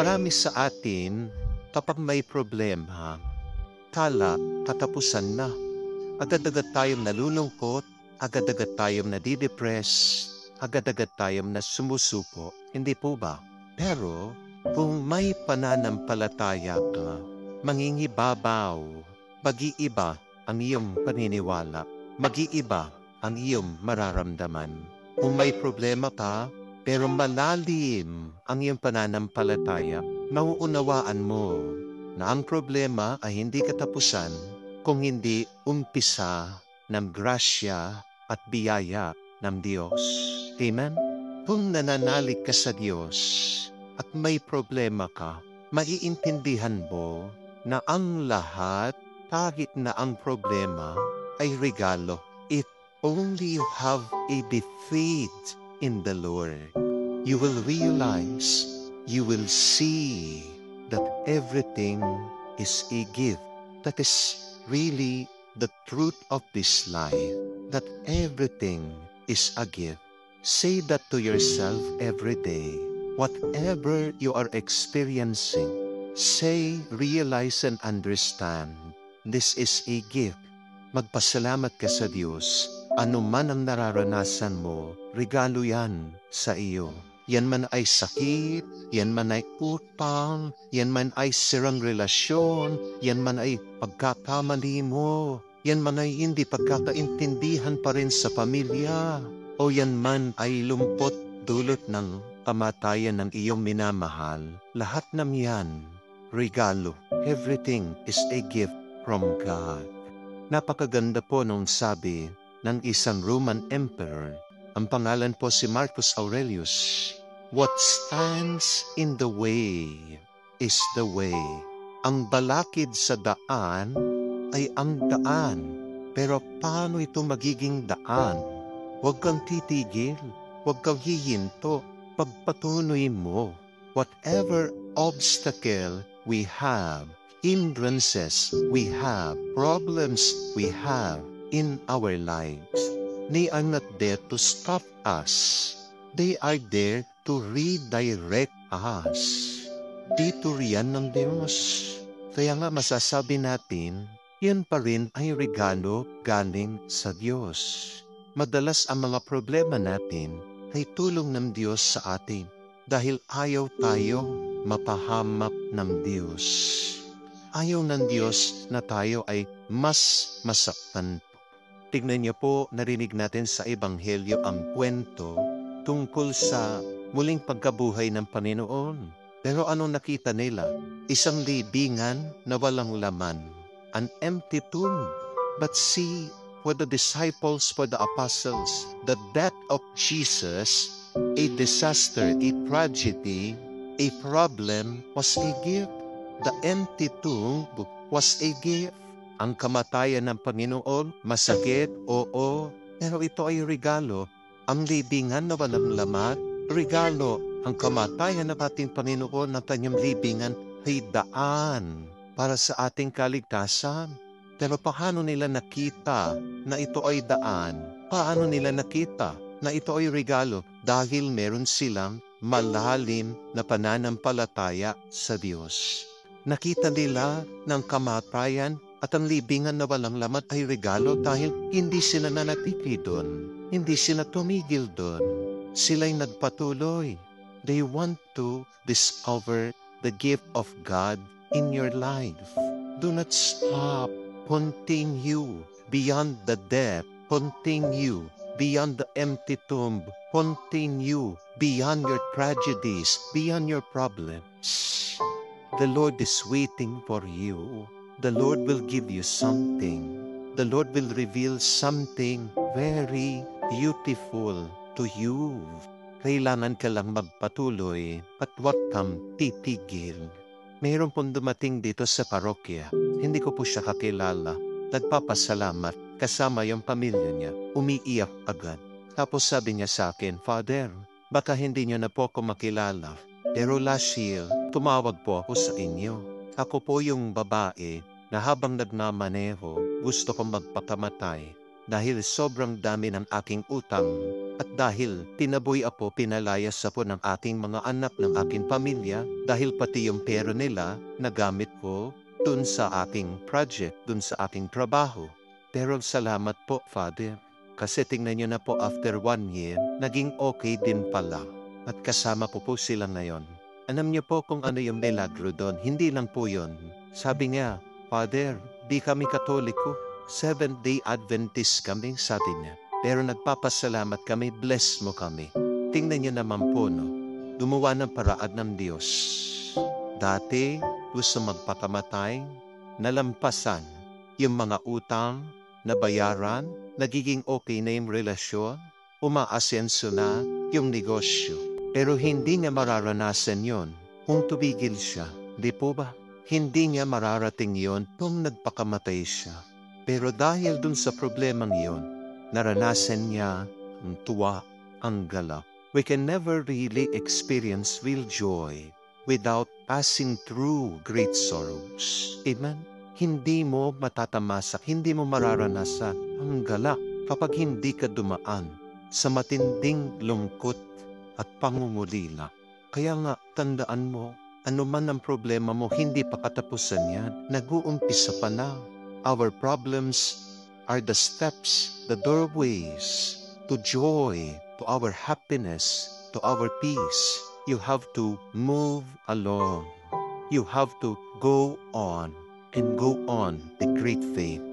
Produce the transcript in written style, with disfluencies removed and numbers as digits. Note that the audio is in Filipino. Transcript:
Marami sa atin, kapag may problema, kala katapusan na. Agad-agad tayong nalulungkot, agad-agad tayong nadidepress, agad-agad tayong nasumusuko. Hindi po ba? Pero kung may pananampalataya ka, mangingibabaw, mag-iiba ang iyong paniniwala, mag-iiba ang iyong mararamdaman. Kung may problema ka, pero malalim ang iyong pananampalataya, mauunawaan mo na ang problema ay hindi katapusan, kung hindi umpisa ng grasya at biyaya ng Diyos. Amen? Kung nananalig ka sa Diyos at may problema ka, maiintindihan mo na ang lahat, kahit na ang problema, ay regalo. If only you have a faith in the Lord, you will realize, you will see that everything is a gift. That is really the truth of this life, that everything is a gift. Say that to yourself every day. Whatever you are experiencing, say, realize, and understand, this is a gift. Magpasalamat ka sa Diyos. Ano man ang nararanasan mo, regalo yan sa iyo. Yan man ay sakit, yan man ay utang, yan man ay sirang relasyon, yan man ay pagkakamali mo, yan man ay hindi pagkakaintindihan pa rin sa pamilya, o yan man ay lumpot dulot ng kamatayan ng iyong minamahal. Lahat ng yan, regalo. Everything is a gift from God. Napakaganda po nung sabi ng isang Roman emperor. Ang pangalan po si Marcus Aurelius. What stands in the way is the way. Ang balakid sa daan ay ang daan. Pero paano ito magiging daan? Huwag kang titigil. Huwag kang hihinto. Pagpatuloy mo. Whatever obstacle we have, hindrances we have, problems we have in our lives, they are not there to stop us. They are there to redirect us. Dito riyan ng Diyos. Kaya nga masasabi natin, yan pa rin ay regalo galing sa Diyos. Madalas ang mga problema natin ay tulong ng Diyos sa atin dahil ayaw tayo mapahamak ng Diyos. Ayaw ng Diyos na tayo ay mas masaktan. Tignan niyo po, narinig natin sa Ebanghelyo ang kwento tungkol sa muling pagkabuhay ng Panginoon. Pero anong nakita nila? Isang libingan na walang laman. An empty tomb. But see, for the disciples, for the apostles, the death of Jesus, a disaster, a tragedy, a problem, was a gift. The empty tomb was a gift. Ang kamatayan ng Panginoon, masakit, oo, pero ito ay regalo. Ang libingan na walang laman, regalo. Ang kamatayan ng ating Panginoon ng kanyang libingan ay daan para sa ating kaligtasan. Pero paano nila nakita na ito ay daan? Paano nila nakita na ito ay regalo? Dahil meron silang malalim na pananampalataya sa Diyos. Nakita nila ng kamatayan at ang libingan na walang laman ay regalo dahil hindi sila nanatili doon. Hindi sila tumigil doon. Sila'y nagpatuloy. They want to discover the gift of God in your life. Do not stop. Continue beyond the death. Continue beyond the empty tomb. Continue beyond your tragedies, beyond your problems. The Lord is waiting for you. The Lord will give you something. The Lord will reveal something very beautiful to you. Kailangan ka lang magpatuloy at huwag kang titigil. Mayroon pong dumating dito sa parokya. Hindi ko po siya kakilala. Nagpapasalamat kasama yung pamilya niya. Umiiyak agad. Tapos sabi niya sa akin, Father, baka hindi niyo na po ako makilala. Pero last year, tumawag po ako sa inyo. Ako po yung babae na habang nagmamaneho, gusto kong magpakamatay dahil sobrang dami ng aking utang At dahil tinaboy apo, pinalayas apo ng aking mga anak, ng aking pamilya, dahil pati yung pera nila nagamit ko dun sa aking project, dun sa aking trabaho. Pero salamat po, Father. Kasi tingnan nyo na po, after 1 year, naging okay din pala. At kasama ko po sila ngayon. Alam niyo po kung ano yung milagro doon? Hindi lang po yun. Sabi niya, Father, di kami Katoliko. Seventh-day Adventist kami, sabi niya. Pero nagpapasalamat kami, bless mo kami. Tingnan niyo naman po, no? Gumawa ng paraan ng Diyos. Dati, gusto magpakamatay, nalampasan yung mga utang, nabayaran, nagiging okay na yung relasyon, umaasenso na yung negosyo. Pero hindi niya mararanasan yon kung tumigil siya. Di po ba? Hindi niya mararating yon kung nagpakamatay siya. Pero dahil dun sa problemang yon, naranasan niya ang tuwa, ang galak. We can never really experience real joy without passing through great sorrows. Amen? Hindi mo matatamasak, hindi mo mararanasan ang galak kapag hindi ka dumaan sa matinding lungkot at pangungulila. Kaya nga, tandaan mo, ano man ang problema mo, hindi pa katapusan yan. Nag-uumpisa pa na. Our problems are the steps, the doorways to joy, to our happiness, to our peace. You have to move along. You have to go on and go on the great faith.